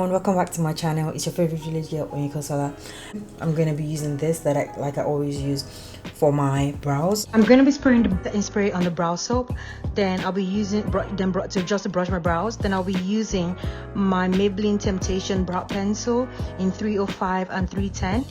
everyone, welcome back to my channel. It's your favorite village girl, Onyekosala. I'm going to be using this that I always use for my brows. I'm going to be spraying the spray on the brow soap. Then I'll be using to brush my brows. Then I'll be using my Maybelline Temptation brow pencil in 305 and 310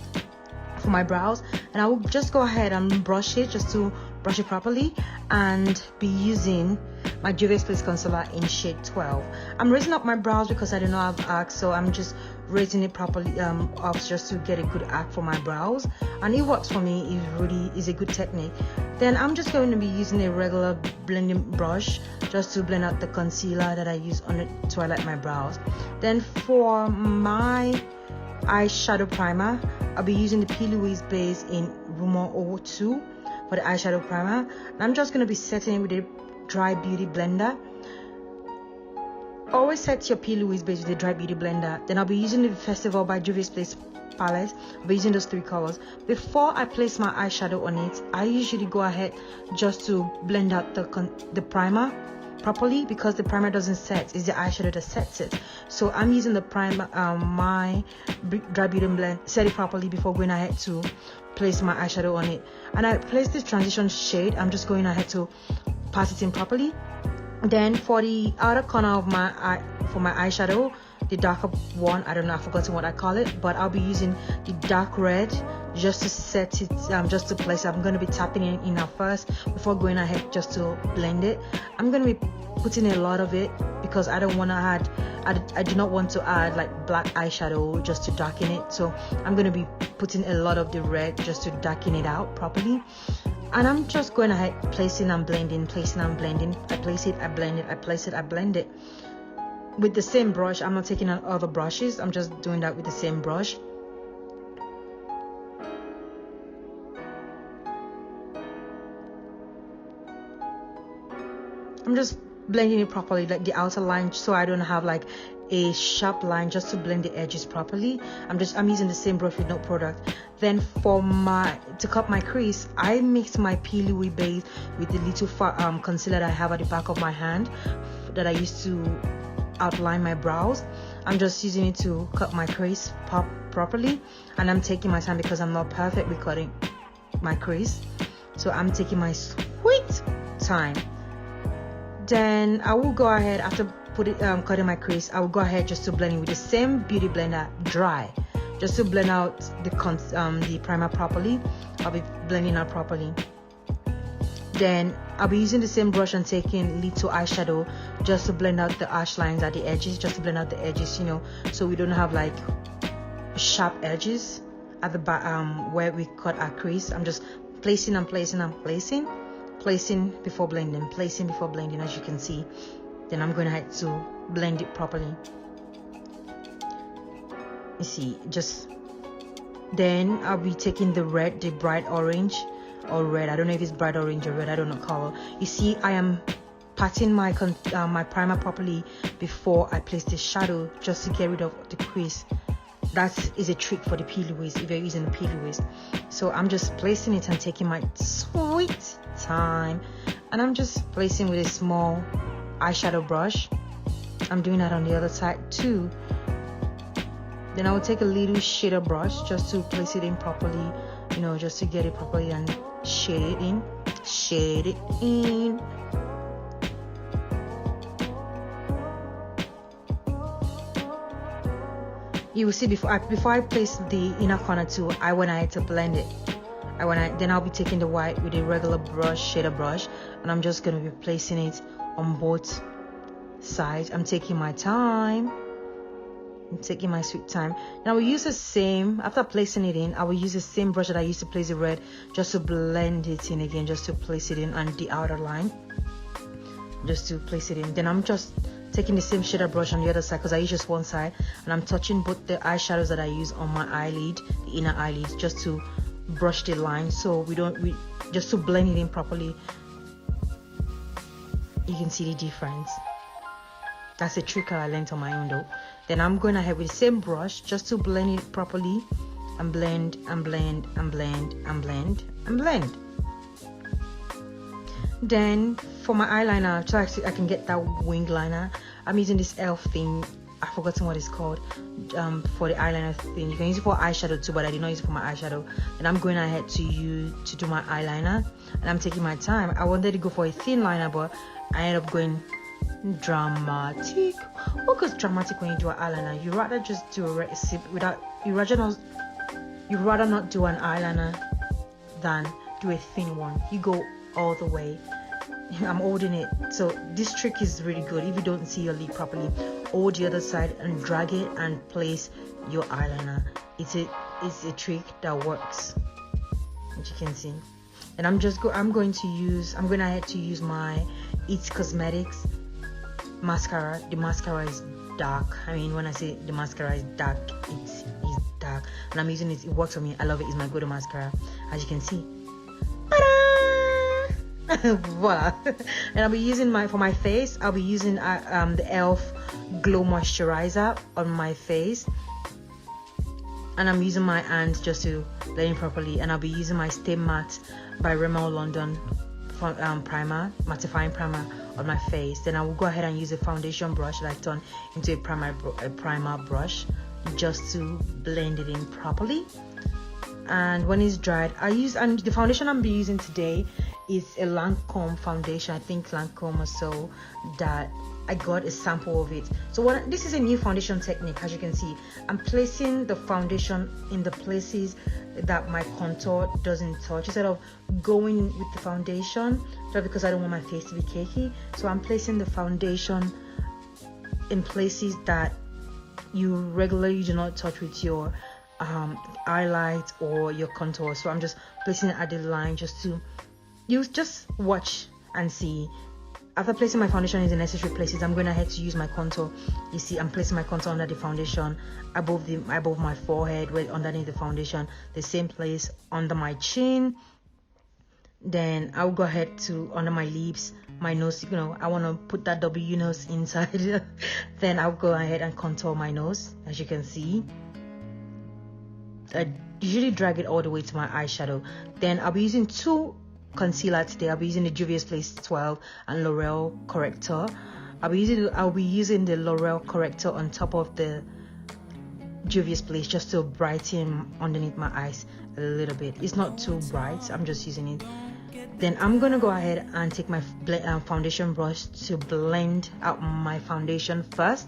for my brows, and I will just go ahead and brush it just to brush it properly, and be using my Juvia concealer in shade 12. I'm raising up my brows because I do not have arcs, so I'm just raising it properly up just to get a good arc for my brows, and it works for me. It really is a good technique. Then I'm just going to be using a regular blending brush just to blend out the concealer that I use on it to highlight my brows. Then for my eyeshadow primer, I'll be using the PLouise base in Rumor 02 for the eyeshadow primer, and I'm just going to be setting it with a dry beauty blender. Always set your PLouise base with a dry beauty blender. Then I'll be using the Festival by Juvia's Place palette. I'll be using those three colors. Before I place my eyeshadow on it, I usually go ahead just to blend out the primer properly, because the primer doesn't set, it's the eyeshadow that sets it. So I'm using the primer, my dry beauty blend, set it properly before going ahead to place my eyeshadow on it. And I place this transition shade, I'm just going ahead to pat it in properly. Then for the outer corner of my eye, for my eyeshadow, the darker one, I don't know, I've forgotten what I call it, but I'll be using the dark red just to set it, just to place it. I'm going to be tapping it in now first before going ahead just to blend it. I'm going to be putting a lot of it because I don't want to add, I do not want to add like black eyeshadow just to darken it. So I'm going to be putting a lot of the red just to darken it out properly. And I'm just going ahead placing and blending, placing and blending. I place it, I blend it, I place it, I blend it. With the same brush, I'm not taking out other brushes, I'm just doing that with the same brush. I'm just blending it properly, like the outer line, so I don't have like a sharp line, just to blend the edges properly. I'm using the same brush with no product. Then to cut my crease, I mix my PLouise base with the little concealer that I have at the back of my hand that I used to outline my brows. I'm just using it to cut my crease properly, and I'm taking my time because I'm not perfect with cutting my crease, so I'm taking my sweet time. Then I will go ahead, after cutting my crease, I will go ahead just to blend it with the same beauty blender, dry, just to blend out the primer properly. I'll be blending out properly. Then I'll be using the same brush and taking little eyeshadow just to blend out the ash lines at the edges, just to blend out the edges, you know, so we don't have like sharp edges at the back where we cut our crease. I'm just placing and placing and placing before blending, placing before blending, as you can see. Then I'm going to have to blend it properly. You see, then I'll be taking the red, the bright orange or red, I don't know if it's bright orange or red, I don't know color. You see, I am patting my primer properly before I place the shadow, just to get rid of the crease. That is a trick for the PLouise if you're using the PLouise. So I'm just placing it and taking my sweet time, and I'm just placing with a small eyeshadow brush. I'm doing that on the other side too. Then I will take a little shader brush just to place it in properly, you know, just to get it properly and shade it in. You will see before I place the inner corner too, I went ahead to blend it. Then I'll be taking the white with a regular brush, shader brush, and I'm just going to be placing it on both sides. I'm taking my time. I'm taking my sweet time. Now I will use the same, after placing it in, I will use the same brush that I used to place the red, just to blend it in again, just to place it in on the outer line, just to place it in. Then I'm just taking the same shader brush on the other side, because I use just one side, and I'm touching both the eyeshadows that I use on my eyelid, the inner eyelid, just to brush the line, so we just to blend it in properly. You can see the difference. That's a trick I learned on my own though. Then I'm going ahead with the same brush just to blend it properly, and blend and blend and blend and blend and blend. Then for my eyeliner, so I can get that wing liner, I'm using this e.l.f. thing I've forgotten what it's called, for the eyeliner thing. You can use it for eyeshadow too, but I did not use it for my eyeshadow. And I'm going ahead to do my eyeliner, and I'm taking my time. I wanted to go for a thin liner, but I ended up going dramatic. What goes dramatic when you do an eyeliner? You rather just do a sip without. You rather not do an eyeliner than do a thin one. You go all the way. I'm holding it, so this trick is really good. If you don't see your lid properly, hold the other side and drag it and place your eyeliner. It's a trick that works, as you can see. And I'm going ahead to use my It Cosmetics mascara. The mascara is dark. I mean, when I say the mascara is dark, it's dark, and I'm using it. It works for me. I love it. It's my go-to mascara, as you can see. Voila. And I'll be using for my face, I'll be using the e.l.f. Glow Moisturizer on my face, and I'm using my hands just to blend it properly. And I'll be using my Stay Matte by Rimmel London primer, mattifying primer on my face. Then I will go ahead and use a foundation brush that I turn into a primer brush just to blend it in properly. And when it's dried, and the foundation I'm using today is a Lancôme foundation. I think Lancôme or so, that I got a sample of it. So this is a new foundation technique. As you can see, I'm placing the foundation in the places that my contour doesn't touch, instead of going with the foundation, just because I don't want my face to be cakey. So I'm placing the foundation in places that you regularly do not touch with your highlight or your contour. So I'm just placing it at the line, just watch and see. After placing my foundation in the necessary places, I'm going ahead to use my contour. You see, I'm placing my contour under the foundation, above my forehead, underneath the foundation, the same place under my chin. Then I'll go ahead to under my lips, my nose. I want to put that W nose inside. Then I'll go ahead and contour my nose, as you can see. I usually drag it all the way to my eyeshadow. Then I'll be using two concealer today. I'll be using the Juvia's Place 12 and L'Oreal Corrector. I'll be using the L'Oreal Corrector on top of the Juvia's Place, just to brighten underneath my eyes a little bit. It's not too bright, I'm just using it. Then I'm gonna go ahead and take my foundation brush to blend out my foundation first.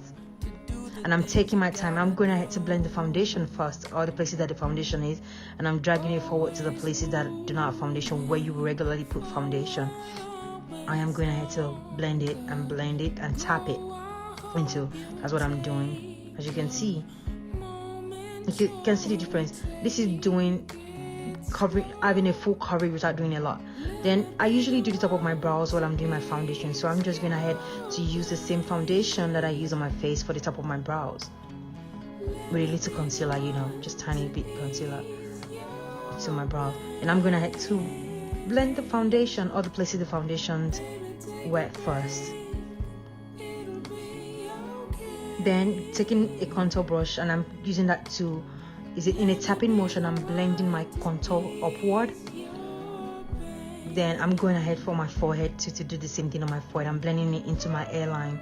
And I'm taking my time. I'm going ahead to blend the foundation first, or the places that the foundation is, and I'm dragging it forward to the places that do not have foundation, where you regularly put foundation. I am going ahead to blend it and tap it into. That's what I'm doing. As you can see, you can see the difference. This is doing having a full coverage without doing a lot. Then I usually do the top of my brows while I'm doing my foundation, so I'm just going ahead to use the same foundation that I use on my face for the top of my brows, with a little concealer, just tiny bit concealer to my brow. And I'm going ahead to blend the foundation, or the places the foundation's wet first. Then taking a contour brush, and I'm using that to, in a tapping motion, I'm blending my contour upward. Then I'm going ahead for my forehead to do the same thing on my forehead. I'm blending it into my hairline,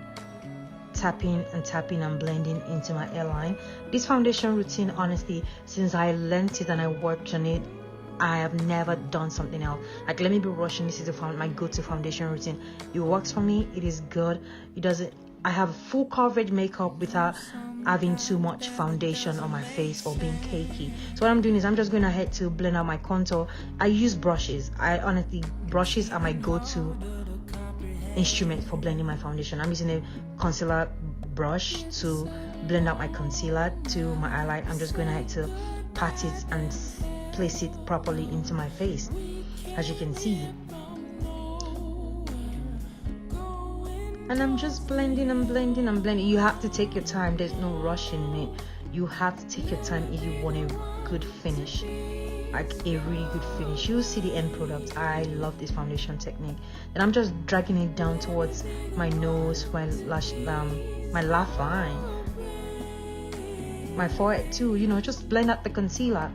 tapping and blending into my hairline. This foundation routine, honestly, since I learned it and I worked on it, I have never done something else. Like, let me be rushing. This is my go-to foundation routine. It works for me. It is good. I have full coverage makeup without having too much foundation on my face or being cakey. So what I'm doing is I'm just going ahead to blend out my contour. I use brushes. Brushes are my go-to instrument for blending my foundation. I'm using a concealer brush to blend out my concealer to my highlight. I'm just going ahead to pat it and place it properly into my face, as you can see. And I'm just blending and blending and blending. You have to take your time. There's no rush in it. You have to take your time if you want a good finish, like a really good finish. You'll see the end product. I love this foundation technique. And I'm just dragging it down towards my nose, my laugh line, my forehead too. Just blend out the concealer.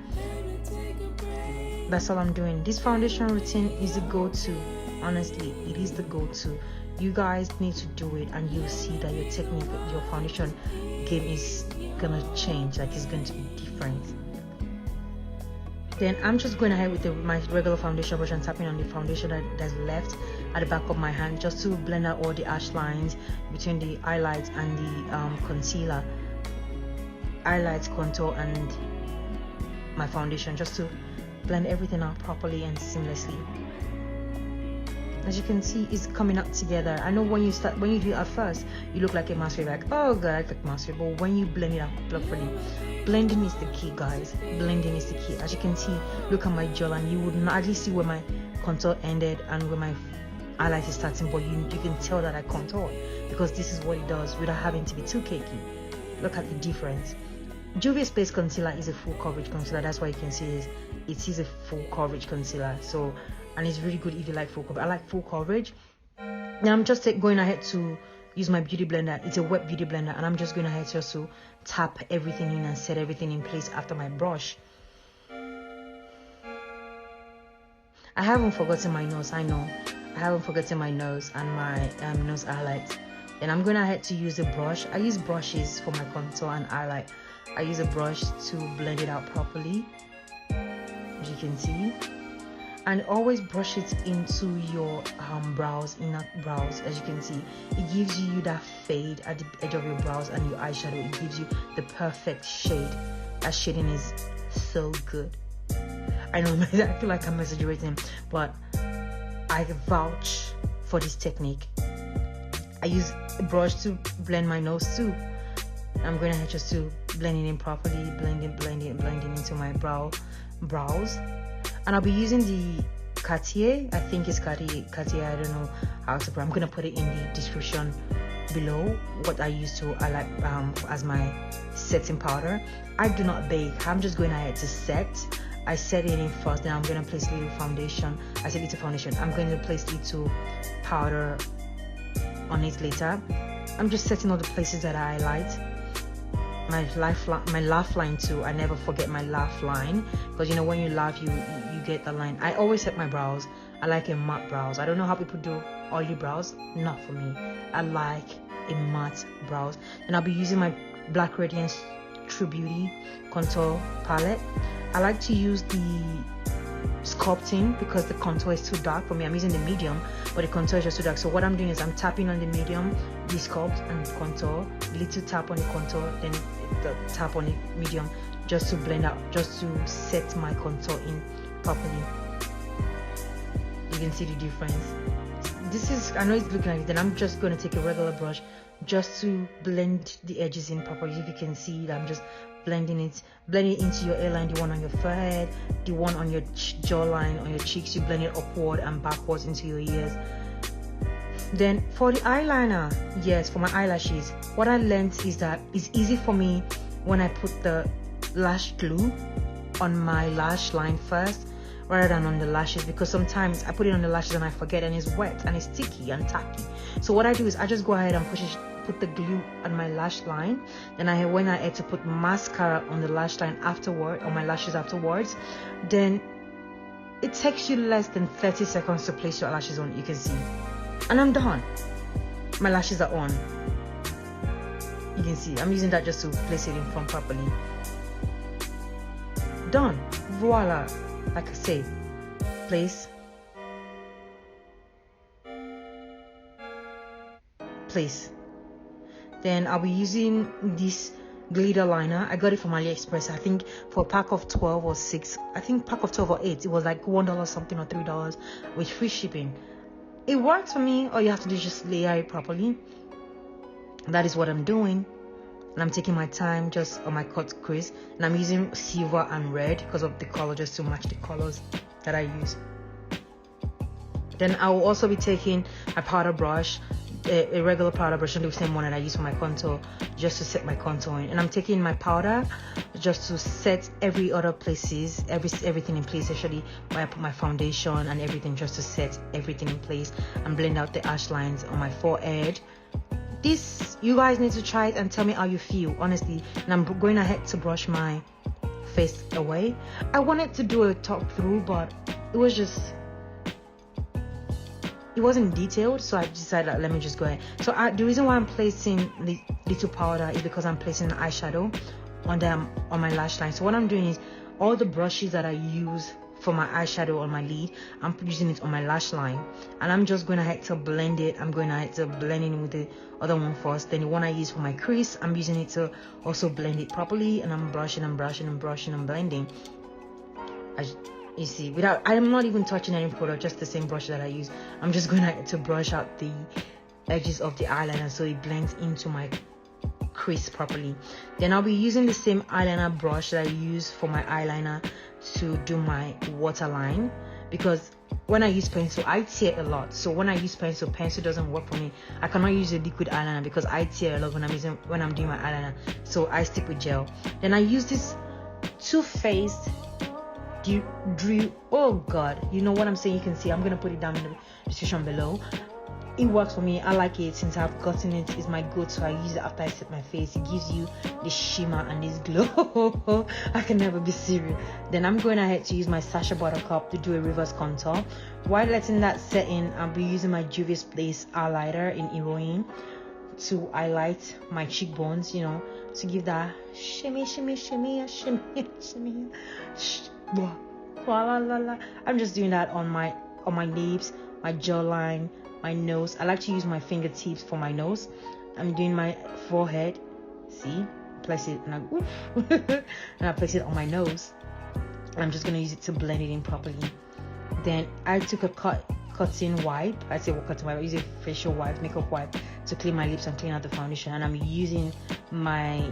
That's all I'm doing. This foundation routine is the go-to. Honestly, it is the go-to. You guys need to do it, and you'll see that your technique, your foundation game is gonna change, like it's going to be different. Then I'm just going ahead with my regular foundation brush and tapping on the foundation that's left at the back of my hand, just to blend out all the ash lines between the highlights and the concealer, highlights, contour, and my foundation, just to blend everything out properly and seamlessly. As you can see, it's coming up together. I know when you do it at first, you look like a master, like, oh god, I look master, but when you blend it out properly, blending is the key, guys. Blending is the key. As you can see, look at my jawline. You would not hardly see where my contour ended and where my highlight is starting, but you can tell that I contour, because this is what it does without having to be too cakey. Look at the difference. Juvia Space Concealer is a full coverage concealer. That's why you can see it is a full coverage concealer. So, and it's really good if you like full coverage. I like full coverage. Now I'm just going ahead to use my beauty blender. It's a wet beauty blender, and I'm just going ahead just to tap everything in and set everything in place after my brush. I haven't forgotten my nose. I know I haven't forgotten my nose and my nose highlights. And I'm going ahead to use a brush. I use brushes for my contour and highlight. I use a brush to blend it out properly, as you can see, and always brush it into your brows, inner brows. As you can see, it gives you that fade at the edge of your brows and your eyeshadow. It gives you the perfect shade. That shading is so good. I know I feel like I'm exaggerating, but I vouch for this technique. I use a brush to blend my nose too. I'm going to just to blend it in properly, blending into my brows. And I'll be using the Ciaté. I think it's Ciaté. I don't know how to pronounce. I'm going to put it in the description below what I use to as my setting powder. I do not bake. I'm just going ahead to set. I set it in first, then I'm going to place little foundation. I said little foundation. I'm going to place little powder on it later. I'm just setting all the places that I highlight. My laugh line too. I never forget my laugh line, because you know when you laugh, you get the line. I always set my brows. I like a matte brows. I don't know how people do oily brows. Not for me. I like a matte brows. And I'll be using my Black Radiance True Beauty contour palette. I like to use the sculpting because the contour is too dark for me. I'm using the medium, but the contour is just too dark. So what I'm doing is I'm tapping on the medium, the sculpt and the contour, little tap on the contour, then the tap on the medium, just to blend out, just to set my contour in properly. You can see the difference. This is, I know it's looking like it, then I'm just going to take a regular brush just to blend the edges in properly. If you can see it, I'm just blending it into your hairline, the one on your forehead, the one on your jawline, on your cheeks. You blend it upward and backwards into your ears. Then for the eyeliner, yes, for my eyelashes, what I learned is that it's easy for me when I put the lash glue on my lash line first rather than on the lashes, because sometimes I put it on the lashes and I forget, and it's wet and it's sticky and tacky. So what I do is I just go ahead and put the glue on my lash line. Then when I had to put mascara on the lash line afterward, on my lashes afterwards, then it takes you less than 30 seconds to place your lashes on. You can see, and I'm done. My lashes are on. You can see I'm using that just to place it in front properly. Done. Voila. Like I say, place, then I'll be using this glitter liner. I got it from AliExpress. I think for a pack of 12 or 6, I think pack of 12 or 8, it was like $1 something or $3 with free shipping. It works for me. All you have to do is just layer it properly. That is what I'm doing. And I'm taking my time just on my cut crease, and I'm using silver and red because of the color, just to match the colors that I use. Then I will also be taking my powder brush, a regular powder brush, and the same one that I use for my contour, just to set my contour in. And I'm taking my powder just to set every other places, everything in place, actually, where I put my foundation and everything, just to set everything in place and blend out the ash lines on my forehead. This, you guys need to try it and tell me how you feel, honestly. And I'm going ahead to brush my face away. I wanted to do a talk through, but it it wasn't detailed, so I decided let me just go ahead. So the reason why I'm placing the little powder is because I'm placing an eyeshadow on my lash line. So what I'm doing is all the brushes that I use for my eyeshadow on my lid, I'm using it on my lash line, and I'm just going ahead to blend it. I'm going ahead to blend it with the other one first. Then the one I use for my crease, I'm using it to also blend it properly, and I'm brushing and brushing and brushing and blending. As you see, I'm not even touching any product, just the same brush that I use. I'm just going to brush out the edges of the eyeliner so it blends into my crease properly. Then I'll be using the same eyeliner brush that I use for my eyeliner to do my waterline, because when I use pencil I tear a lot. So when I use pencil doesn't work for me. I cannot use a liquid eyeliner because I tear a lot when I'm doing my eyeliner, so I stick with gel. Then I use this Too Faced Drew, oh god, you know what I'm saying, you can see, I'm gonna put it down in the description below. It works for me. I like it since I've gotten it. It's my go-to. I use it after I set my face. It gives you this shimmer and this glow. I can never be serious. Then I'm going ahead to use my Sacha Buttercup to do a reverse contour. While letting that set in, I'll be using my Juvia's Place highlighter in Heroine to highlight my cheekbones, you know, to give that shimmy, shimmy, shimmy, shimmy, shimmy. I'm just doing that on my lips, my jawline, my nose. I like to use my fingertips for my nose. I'm doing my forehead. See, place it and I place it on my nose. I'm just gonna use it to blend it in properly. Then I took a cotton wipe. I say cotton wipe. I use a facial wipe, makeup wipe, to clean my lips and clean out the foundation. And I'm using my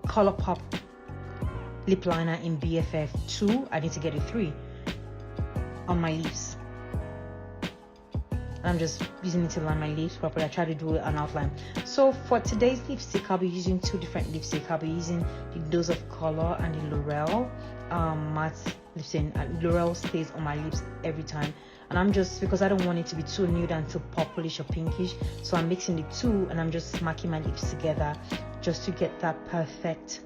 Colounpop lip liner in BFF 2. I need to get a 3 on my lips. I'm just using it to line my lips properly. I try to do an outline. So for today's lipstick, I'll be using 2 different lipsticks. I'll be using the Dose of Color and the L'Oreal matte lipstick. L'Oreal stays on my lips every time, and I'm just, because I don't want it to be too nude and too purplish or pinkish, so I'm mixing the 2 and I'm just smacking my lips together just to get that perfect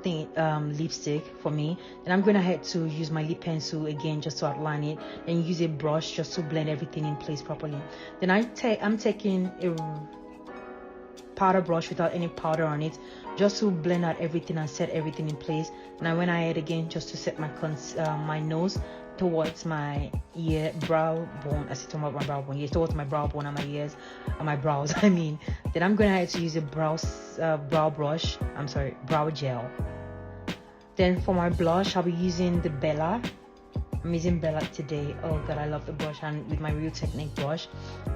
lipstick for me. Then I'm going ahead to use my lip pencil again just to outline it, and use a brush just to blend everything in place properly. Then I'm taking a powder brush without any powder on it just to blend out everything and set everything in place. And I went ahead again just to set my nose towards my brow bone. I said towards my brow bone, yes, towards my brow bone and my ears and my brows. I mean, then I'm going to have to use a brow gel. Then for my blush, I'll be using the Bella. I'm using Bella today. Oh god, I love the brush, and with my Real Technique blush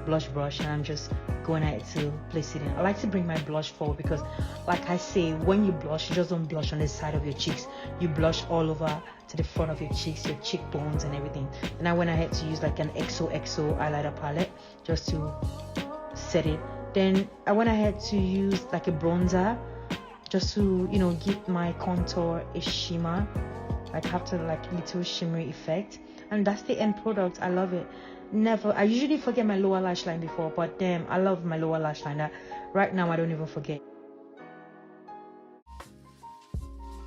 brush, and I'm just going ahead to place it in. I like to bring my blush forward because, like I say, when you blush, you just don't blush on the side of your cheeks. You blush all over to the front of your cheeks, your cheekbones and everything. And I went ahead to use like an XOXO highlighter palette just to set it. Then I went ahead to use like a bronzer just to, you know, give my contour a shimmer, like after like little shimmery effect. And that's the end product. I love it. I usually forget my lower lash line before, but damn, I love my lower lash line. Right now I don't even forget.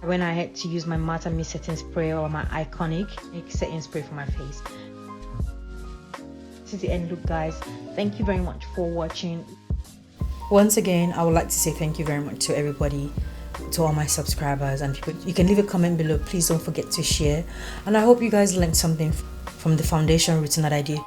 I went ahead to use my Matte and Mist setting spray, or my iconic setting spray for my face. This is the end look, guys. Thank you very much for watching. Once again, I would like to say thank you very much to everybody, to all my subscribers and people. You can leave a comment below. Please don't forget to share. And I hope you guys learned something from the foundation routine that I did.